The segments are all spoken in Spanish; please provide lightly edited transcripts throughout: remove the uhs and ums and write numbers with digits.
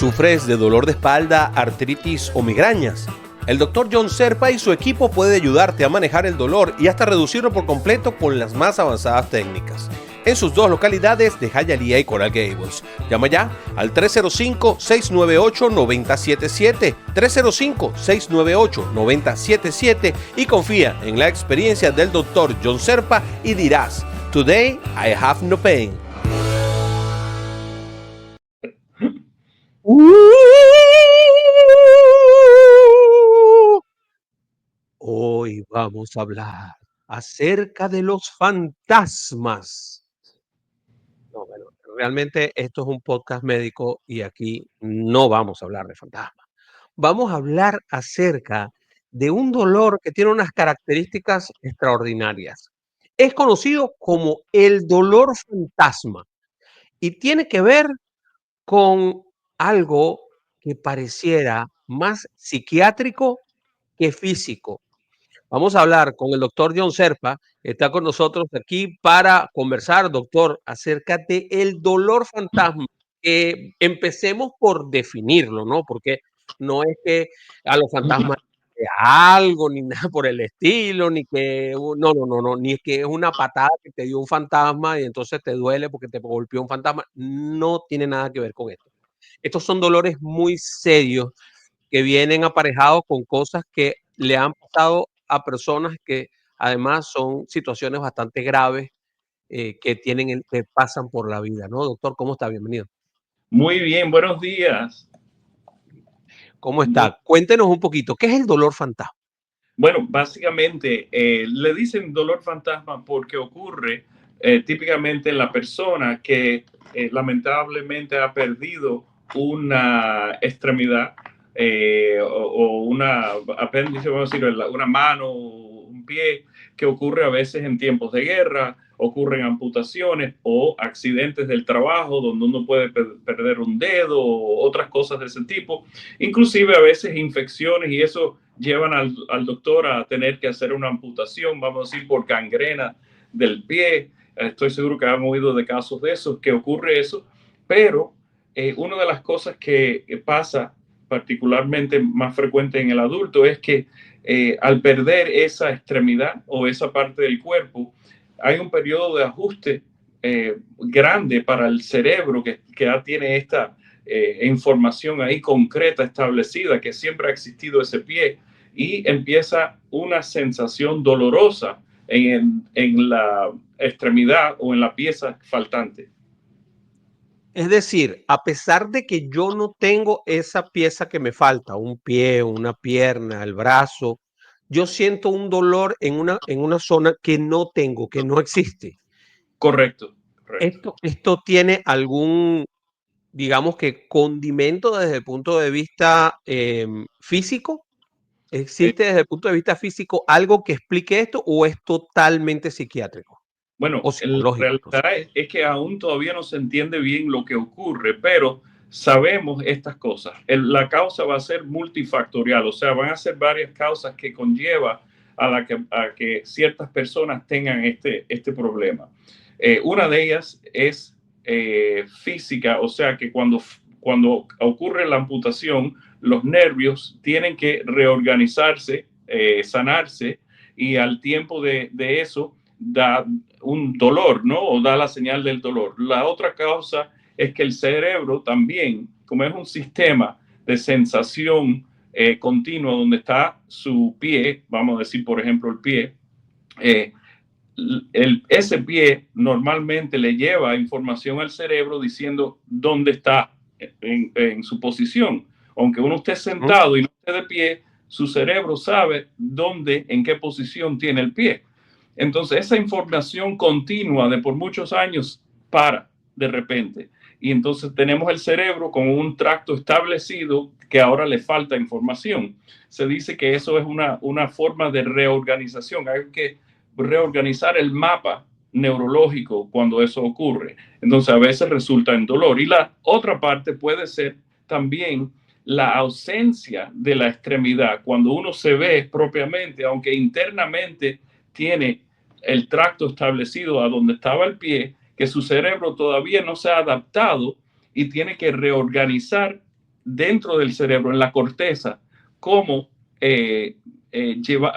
¿Sufres de dolor de espalda, artritis o migrañas? El Dr. John Serpa y su equipo puede ayudarte a manejar el dolor y hasta reducirlo por completo con las más avanzadas técnicas. En sus dos localidades de Hialeah y Coral Gables. Llama ya al 305-698-9077, 305-698-9077 y confía en la experiencia del Dr. John Serpa y dirás, Today I have no pain. Hoy vamos a hablar acerca de los fantasmas. No, bueno, realmente esto es un podcast médico y aquí no vamos a hablar de fantasmas. Vamos a hablar acerca de un dolor que tiene unas características extraordinarias. Es conocido como el dolor fantasma y tiene que ver con algo que pareciera más psiquiátrico que físico. Vamos a hablar con el doctor John Serpa, que está con nosotros aquí para conversar, doctor, acerca de el dolor fantasma. Empecemos por definirlo, ¿no? Porque no es que a los fantasmas de algo, ni nada por el estilo, ni que, no, ni es que es una patada que te dio un fantasma y entonces te duele porque te golpeó un fantasma. No tiene nada que ver con esto. Estos son dolores muy serios que vienen aparejados con cosas que le han pasado a personas que además son situaciones bastante graves que pasan por la vida, ¿no? Doctor, ¿cómo está? Bienvenido. Muy bien, buenos días. ¿Cómo está? Cuéntenos un poquito, ¿qué es el dolor fantasma? Bueno, básicamente le dicen dolor fantasma porque ocurre típicamente en la persona que lamentablemente ha perdido una extremidad o una apéndice, vamos a decir, una mano, un pie, que ocurre a veces en tiempos de guerra, ocurren amputaciones o accidentes del trabajo donde uno puede perder un dedo o otras cosas de ese tipo, inclusive a veces infecciones, y eso llevan al doctor a tener que hacer una amputación, vamos a decir, por gangrena del pie. Estoy seguro que han oído de casos de esos, que ocurre eso, pero una de las cosas que pasa particularmente más frecuente en el adulto es que al perder esa extremidad o esa parte del cuerpo, hay un periodo de ajuste grande para el cerebro que ya tiene esta información ahí concreta, establecida, que siempre ha existido ese pie, y empieza una sensación dolorosa en la extremidad o en la pieza faltante. Es decir, a pesar de que yo no tengo esa pieza que me falta, un pie, una pierna, el brazo, yo siento un dolor en una zona que no tengo, que no existe. Correcto, correcto. ¿Esto tiene algún, digamos que, condimento desde el punto de vista físico? ¿Existe desde el punto de vista físico algo que explique esto o es totalmente psiquiátrico Bueno, o la psicológico? No sé. realidad es que aún todavía no se entiende bien lo que ocurre, pero sabemos estas cosas. La causa va a ser multifactorial, o sea, van a ser varias causas que conlleva a que ciertas personas tengan este problema. Una de ellas es física, o sea, que cuando ocurre la amputación, los nervios tienen que reorganizarse, sanarse, y al tiempo de eso da un dolor, ¿no? O da la señal del dolor. La otra causa es que el cerebro también, como es un sistema de sensación continua donde está su pie, vamos a decir, por ejemplo, el pie, ese pie normalmente le lleva información al cerebro diciendo dónde está en su posición. Aunque uno esté sentado y no esté de pie, su cerebro sabe dónde, en qué posición tiene el pie. Entonces, esa información continua de por muchos años para de repente. Y entonces tenemos el cerebro con un tracto establecido que ahora le falta información. Se dice que eso es una forma de reorganización. Hay que reorganizar el mapa neurológico cuando eso ocurre. Entonces, a veces resulta en dolor. Y la otra parte puede ser también la ausencia de la extremidad. Cuando uno se ve propiamente, aunque internamente tiene el tracto establecido a donde estaba el pie, que su cerebro todavía no se ha adaptado y tiene que reorganizar dentro del cerebro, en la corteza, cómo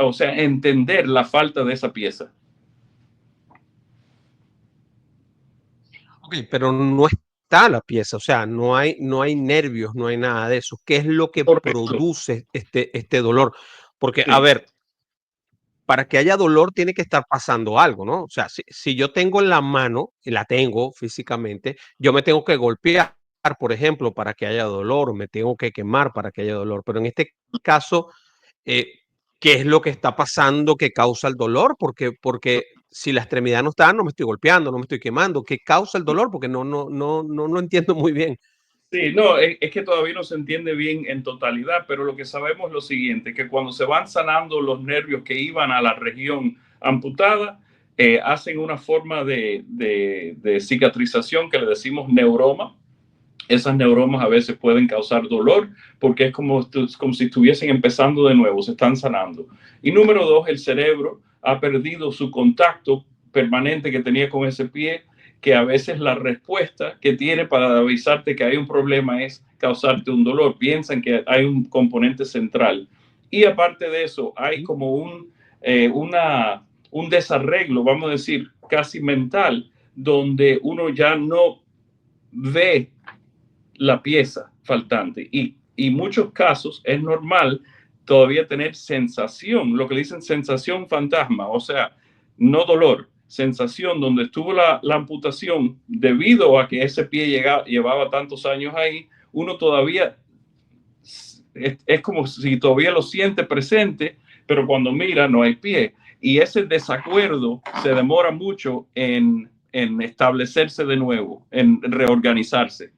o sea, entender la falta de esa pieza. Ok, pero no está la pieza, o sea, no hay nervios, no hay nada de eso. ¿Qué es lo que Correcto. produce este dolor? Porque, a Sí, ver, para que haya dolor tiene que estar pasando algo, ¿no? O sea, si yo tengo en la mano, y la tengo físicamente, yo me tengo que golpear, por ejemplo, para que haya dolor, o me tengo que quemar para que haya dolor. Pero en este caso, eh, ¿qué es lo que está pasando que causa el dolor? Porque si la extremidad no está, no me estoy golpeando, no me estoy quemando. ¿Qué causa el dolor? Porque no lo entiendo muy bien. sí, no, es que todavía no se entiende bien en totalidad, pero lo que sabemos es lo siguiente, que cuando se van sanando los nervios que iban a la región amputada, hacen una forma de cicatrización que le decimos neuroma. Esas neuromas a veces pueden causar dolor porque es como si estuviesen empezando de nuevo, se están sanando. Y número dos, el cerebro ha perdido su contacto permanente que tenía con ese pie, que a veces la respuesta que tiene para avisarte que hay un problema es causarte un dolor. Piensan que hay un componente central. Y aparte de eso, hay como un desarreglo, vamos a decir, casi mental, donde uno ya no ve la pieza faltante. Y muchos casos es normal todavía tener sensación, lo que dicen sensación fantasma, o sea, no dolor, sensación donde estuvo la amputación debido a que ese pie llevaba tantos años ahí, uno todavía es como si todavía lo siente presente, pero cuando mira no hay pie. Y ese desacuerdo se demora mucho en establecerse de nuevo, en reorganizarse.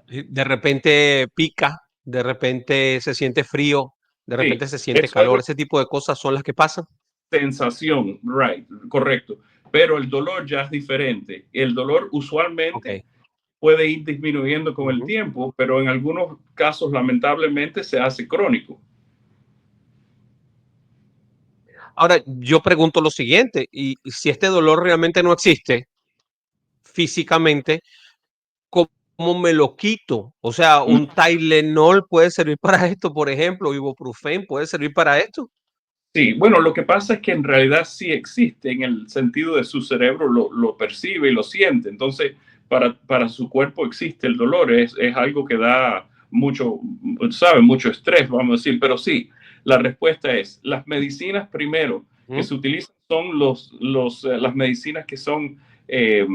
De repente pica, de repente se siente frío, de Sí, repente se siente eso es calor. Ese tipo de cosas son las que pasan. sensación, right, correcto. Pero el dolor ya es diferente. El dolor Ok. usualmente puede ir disminuyendo con el Ujú. tiempo, pero en algunos casos lamentablemente se hace crónico. Ahora, yo pregunto lo siguiente, y si este dolor realmente no existe físicamente, ¿cómo me lo quito? O sea, un Tylenol puede servir para esto, por ejemplo, Ibuprofen puede servir para esto. Sí, bueno, lo que pasa es que en realidad sí existe en el sentido de su cerebro, lo percibe y lo siente. Entonces, para su cuerpo existe el dolor, es algo que da mucho, sabe, mucho estrés, vamos a decir. Pero sí, la respuesta es, las medicinas primero que ¿Mm? se utilizan son las medicinas que son, eh,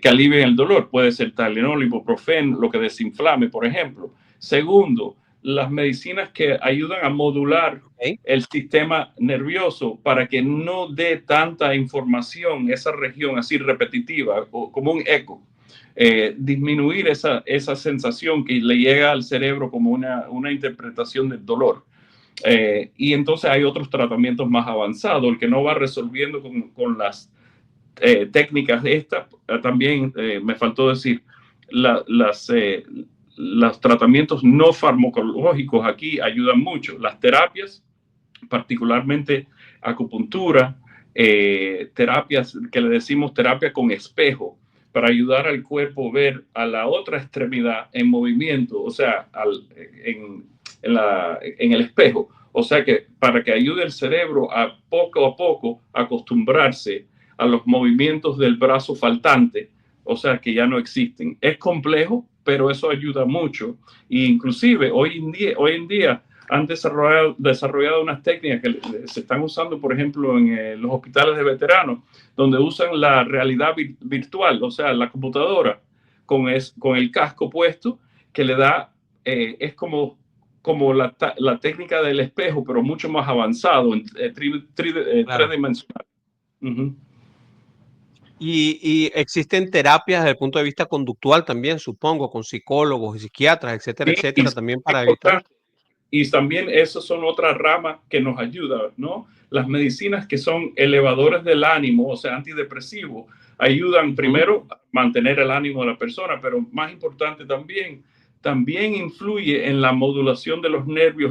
que alivian el dolor. Puede ser Tylenol, ibuprofen, lo que desinflame, por ejemplo. Segundo, las medicinas que ayudan a modular Ok. el sistema nervioso para que no dé tanta información esa región así repetitiva o como un eco. Disminuir esa sensación que le llega al cerebro como una interpretación del dolor. Y entonces hay otros tratamientos más avanzados, el que no va resolviendo con las técnicas de estas. También me faltó decir, los tratamientos no farmacológicos aquí ayudan mucho. Las terapias particularmente acupuntura, terapias que le decimos terapia con espejo, para ayudar al cuerpo a ver a la otra extremidad en movimiento, o sea, en el espejo. O sea que para que ayude el cerebro a poco acostumbrarse a los movimientos del brazo faltante, o sea que ya no existen. Es complejo, pero eso ayuda mucho. E inclusive hoy en día han desarrollado unas técnicas que se están usando, por ejemplo, en los hospitales de veteranos, donde usan la realidad virtual, o sea, la computadora con el casco puesto, que le da, es como la técnica del espejo, pero mucho más avanzado, Claro. tridimensional. Uh-huh. Y existen terapias desde el punto de vista conductual también, supongo, con psicólogos y psiquiatras, etcétera, Sí, y etcétera, es también para evitar. importante. Y también esas son otras ramas que nos ayudan, ¿no? Las medicinas que son elevadores del ánimo, o sea, antidepresivos, ayudan Ujú. primero a mantener el ánimo de la persona, pero más importante también influye en la modulación de los nervios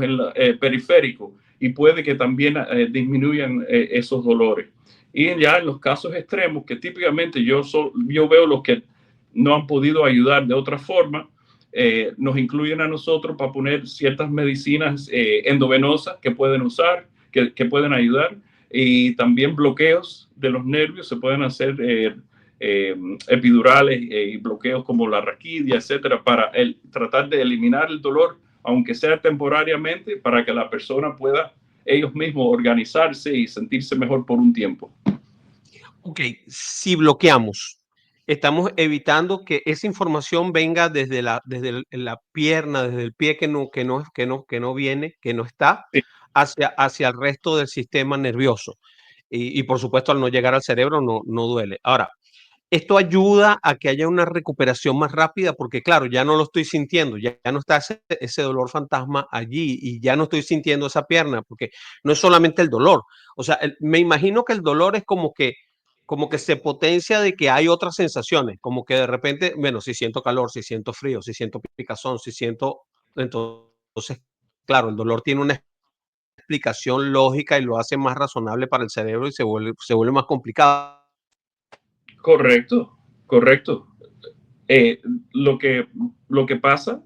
periféricos y puede que también disminuyan esos dolores. Y ya en los casos extremos, que típicamente yo veo los que no han podido ayudar de otra forma, nos incluyen a nosotros para poner ciertas medicinas endovenosas que pueden usar, que pueden ayudar, y también bloqueos de los nervios, se pueden hacer epidurales y bloqueos como la raquidia, etcétera, para tratar de eliminar el dolor, aunque sea temporariamente, para que la persona pueda ellos mismos organizarse y sentirse mejor por un tiempo. Ok, si bloqueamos, estamos evitando que esa información venga desde la pierna, desde el pie que no viene, que no está, Sí, hacia el resto del sistema nervioso. Y por supuesto, al no llegar al cerebro no duele. Ahora, esto ayuda a que haya una recuperación más rápida porque, claro, ya no lo estoy sintiendo, ya no está ese dolor fantasma allí y ya no estoy sintiendo esa pierna porque no es solamente el dolor. O sea, me imagino que el dolor es como que se potencia de que hay otras sensaciones, como que de repente, bueno, si siento calor, si siento frío, si siento picazón, si siento, entonces, claro, el dolor tiene una explicación lógica y lo hace más razonable para el cerebro y se vuelve más complicado. correcto, correcto. Eh, lo, que, lo que pasa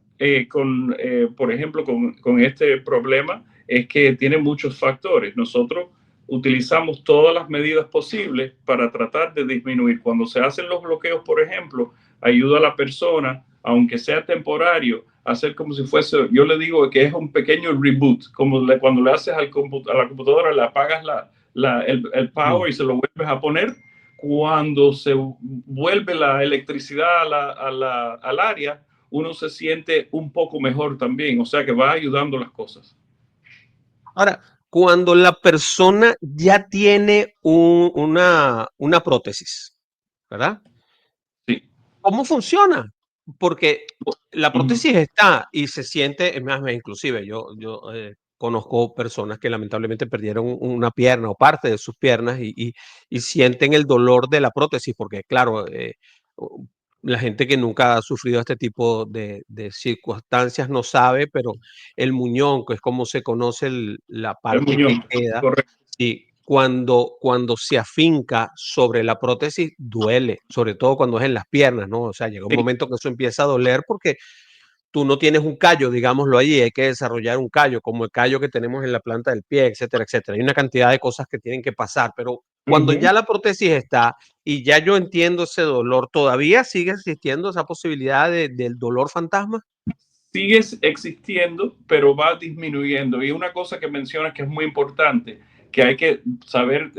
por ejemplo, con este problema es que tiene muchos factores. Nosotros utilizamos todas las medidas posibles para tratar de disminuir. Cuando se hacen los bloqueos, por ejemplo, ayuda a la persona, aunque sea temporario, a hacer como si fuese, yo le digo que es un pequeño reboot, como cuando le haces a la computadora, le apagas el power y se lo vuelves a poner. Cuando se vuelve la electricidad al área, uno se siente un poco mejor también, o sea que va ayudando las cosas. Ahora, cuando la persona ya tiene una prótesis, ¿verdad? Sí. ¿Cómo funciona? Porque la Ujú. prótesis está y se siente, es más, inclusive yo conozco personas que lamentablemente perdieron una pierna o parte de sus piernas y sienten el dolor de la prótesis, porque claro, la gente que nunca ha sufrido este tipo de circunstancias no sabe, pero el muñón, que es como se conoce la El parte que muñón, queda, correcto. sí, cuando se afinca sobre la prótesis, duele, sobre todo cuando es en las piernas, ¿no? O sea, llega un Sí. momento que eso empieza a doler porque tú no tienes un callo, digámoslo allí, hay que desarrollar un callo, como el callo que tenemos en la planta del pie, etcétera, etcétera. Hay una cantidad de cosas que tienen que pasar, pero cuando Ujú. ya la prótesis está y ya yo entiendo ese dolor, ¿todavía sigue existiendo esa posibilidad del dolor fantasma? Sigue existiendo, pero va disminuyendo. Y una cosa que mencionas que es muy importante, que hay que saber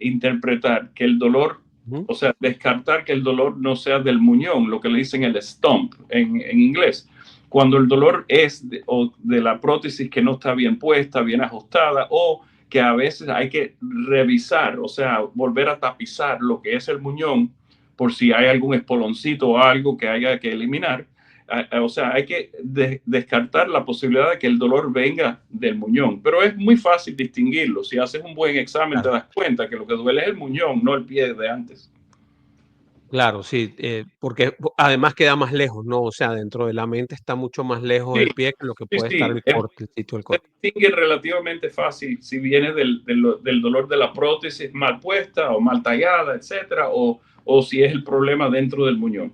interpretar que el dolor, Ujú. o sea, descartar que el dolor no sea del muñón, lo que le dicen el stump en inglés. Cuando el dolor es o de la prótesis que no está bien puesta, bien ajustada, o que a veces hay que revisar, o sea, volver a tapizar lo que es el muñón por si hay algún espoloncito o algo que haya que eliminar. O sea, hay que descartar la posibilidad de que el dolor venga del muñón, pero es muy fácil distinguirlo. Si haces un buen examen, te Claro. das cuenta que lo que duele es el muñón, no el pie de antes. Claro, sí, porque además queda más lejos, ¿no? O sea, dentro de la mente está mucho más lejos Sí, el pie que lo que sí, puede estar sí. el corte, el sitio del Se corte. distingue relativamente fácil si viene del dolor de la prótesis mal puesta o mal tallada, etcétera, o si es el problema dentro del muñón.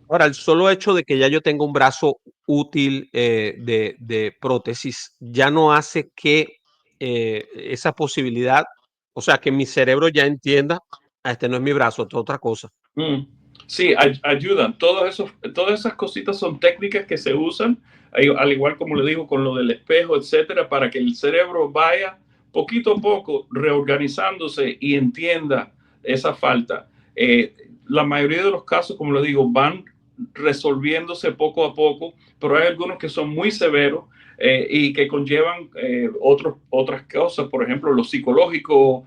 Ahora, el solo hecho de que ya yo tenga un brazo útil de prótesis ya no hace que esa posibilidad, o sea, que mi cerebro ya entienda, este no es mi brazo, esto es otra cosa. Mm. Sí, ayudan. Todas esas cositas son técnicas que se usan, al igual como le digo con lo del espejo, etcétera, para que el cerebro vaya poquito a poco reorganizándose y entienda esa falta. La mayoría de los casos, como le digo, van resolviéndose poco a poco, pero hay algunos que son muy severos y que conllevan otras cosas, por ejemplo, lo psicológico,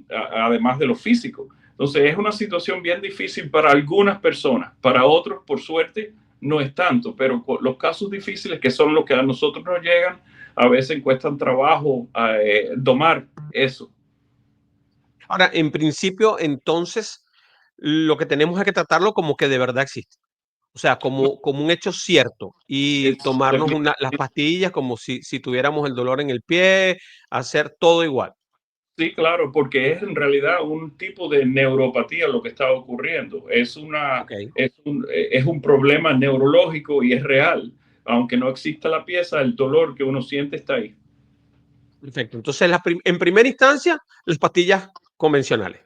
además de lo físico. Entonces es una situación bien difícil para algunas personas, para otros, por suerte, no es tanto, pero los casos difíciles que son los que a nosotros nos llegan, a veces cuestan trabajo domar eso. Ahora, en principio, entonces, lo que tenemos es que tratarlo como que de verdad existe. O sea, como un hecho cierto y Es, tomarnos las pastillas como si tuviéramos el dolor en el pie, hacer todo igual. Sí, claro, porque es en realidad un tipo de neuropatía lo que está ocurriendo. Ok, Es un problema neurológico y es real. Aunque no exista la pieza, el dolor que uno siente está ahí. perfecto. Entonces, en primera instancia, las pastillas convencionales.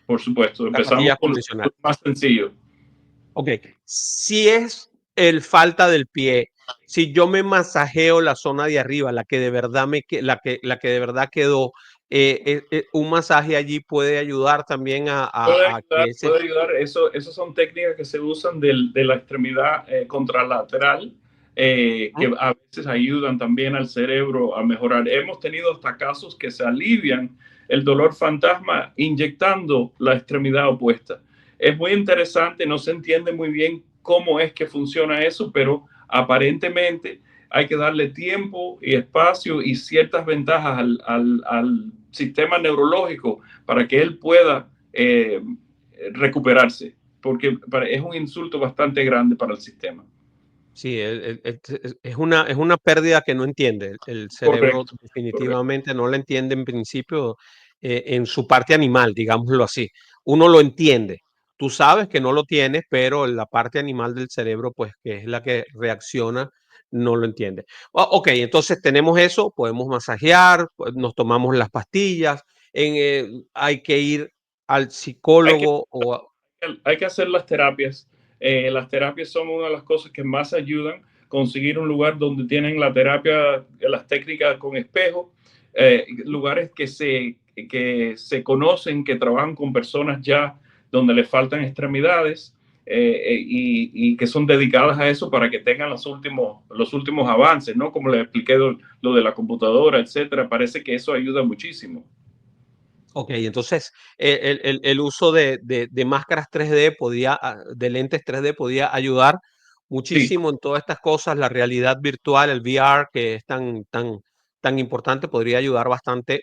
Por supuesto, Las empezamos pastillas con lo convencionales. más sencillo. Ok. Si es el falta del pie, si yo me masajeo la zona de arriba, la que de verdad la que de verdad quedó, un masaje allí puede ayudar también a que ese. Puede ayudar. Eso son técnicas que se usan de la extremidad contralateral, ¿No? que a veces ayudan también al cerebro a mejorar. Hemos tenido hasta casos que se alivian el dolor fantasma inyectando la extremidad opuesta. Es muy interesante, no se entiende muy bien cómo es que funciona eso, pero aparentemente hay que darle tiempo y espacio y ciertas ventajas al sistema neurológico para que él pueda recuperarse, porque es un insulto bastante grande para el sistema. Sí, es una pérdida que no entiende. El cerebro Correcto, correcto. definitivamente no la entiende en principio, en su parte animal, digámoslo así. Uno lo entiende. Tú sabes que no lo tienes, pero la parte animal del cerebro, pues que es la que reacciona, no lo entiende. Ok, entonces tenemos eso, podemos masajear, pues, nos tomamos las pastillas, hay que ir al Hay que, psicólogo o. hay que hacer las terapias. Las terapias son una de las cosas que más ayudan. Conseguir un lugar donde tienen la terapia, las técnicas con espejo, lugares que se conocen, que trabajan con personas ya donde les faltan extremidades y que son dedicadas a eso para que tengan los últimos avances, ¿no? Como les expliqué lo de la computadora, etcétera. Parece que eso ayuda muchísimo. Ok, entonces el uso de máscaras 3D de lentes 3D podía ayudar Sí, muchísimo en todas estas cosas. La realidad virtual, el VR, que es tan importante, podría ayudar bastante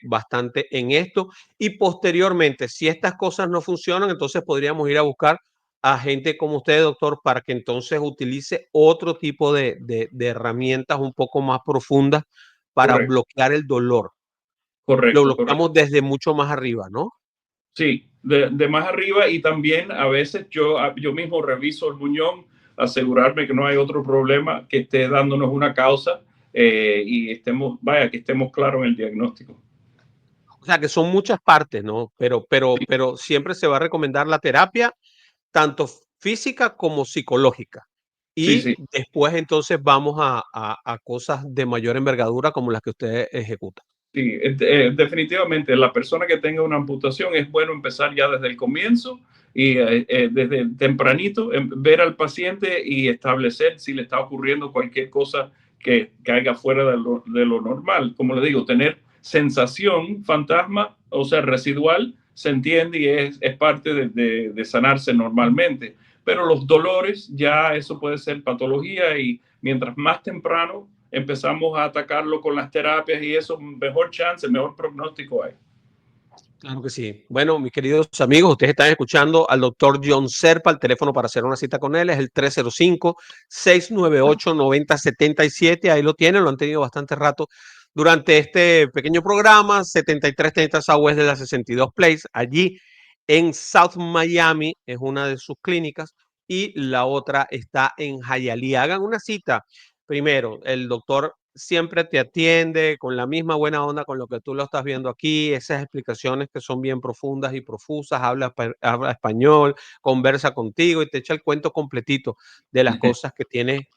en esto. Y posteriormente, si estas cosas no funcionan, entonces podríamos ir a buscar a gente como usted, doctor, para que entonces utilice otro tipo de herramientas un poco más profundas para correcto, bloquear el dolor. Lo correcto, correcto. bloqueamos desde mucho más arriba, ¿no? Sí, de más arriba y también a veces yo mismo reviso el muñón, asegurarme que no hay otro problema que esté dándonos una causa y que estemos claros en el diagnóstico. O sea, que son muchas partes, ¿no? Pero siempre se va a recomendar la terapia, tanto física como psicológica. Sí, Y sí, después entonces vamos a cosas de mayor envergadura como las que usted ejecuta. sí. Definitivamente la persona que tenga una amputación es bueno empezar ya desde el comienzo y desde tempranito ver al paciente y establecer si le está ocurriendo cualquier cosa que caiga fuera de lo normal. Como le digo, tener sensación fantasma, o sea, residual, se entiende y es parte de sanarse normalmente. Pero los dolores, ya eso puede ser patología y mientras más temprano empezamos a atacarlo con las terapias y eso, mejor chance, mejor pronóstico hay. Claro que sí. Bueno, mis queridos amigos, ustedes están escuchando al doctor John Serpa. El teléfono para hacer una cita con él es el 305-698-9077. Ahí lo tienen, lo han tenido bastante rato durante este pequeño programa, 7330 Southwest de la 62 Place, allí en South Miami, es una de sus clínicas, y la otra está en Hialeah. Hagan una cita. Primero, el doctor siempre te atiende con la misma buena onda con lo que tú lo estás viendo aquí, esas explicaciones que son bien profundas y profusas, habla español, conversa contigo y te echa el cuento completito de las cosas que tienes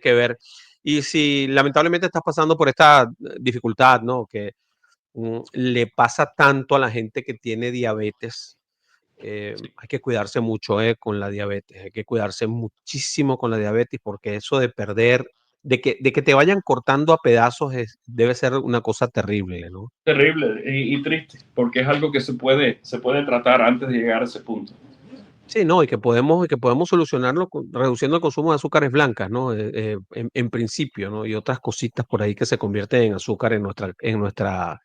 que ver. Y si lamentablemente estás pasando por esta dificultad, ¿no? Que le pasa tanto a la gente que tiene diabetes, hay que cuidarse mucho con la diabetes, hay que cuidarse muchísimo con la diabetes porque eso de perder, de que te vayan cortando a pedazos debe ser una cosa terrible, ¿no? Terrible y triste, porque es algo que se puede tratar antes de llegar a ese punto. Sí, no, y que podemos solucionarlo reduciendo el consumo de azúcares blancas, ¿no? En principio, ¿no? Y otras cositas por ahí que se convierten en azúcar en nuestra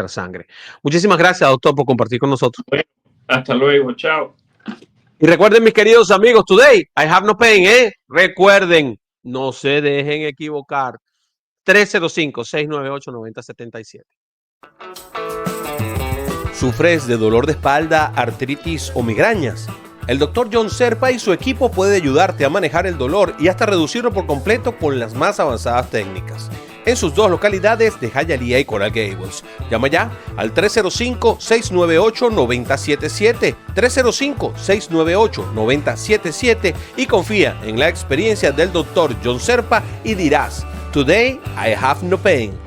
sangre. Muchísimas gracias, doctor, por compartir con nosotros. Bueno, hasta luego, chao. Y recuerden, mis queridos amigos, today I have no pain, ¿eh? Recuerden, no se dejen equivocar. 305-698-9077. ¿Sufres de dolor de espalda, artritis o migrañas? El Dr. John Serpa y su equipo puede ayudarte a manejar el dolor y hasta reducirlo por completo con las más avanzadas técnicas. En sus dos localidades de Hialeah y Coral Gables. Llama ya al 305-698-9077, 305-698-9077 y confía en la experiencia del Dr. John Serpa y dirás, "Today I have no pain".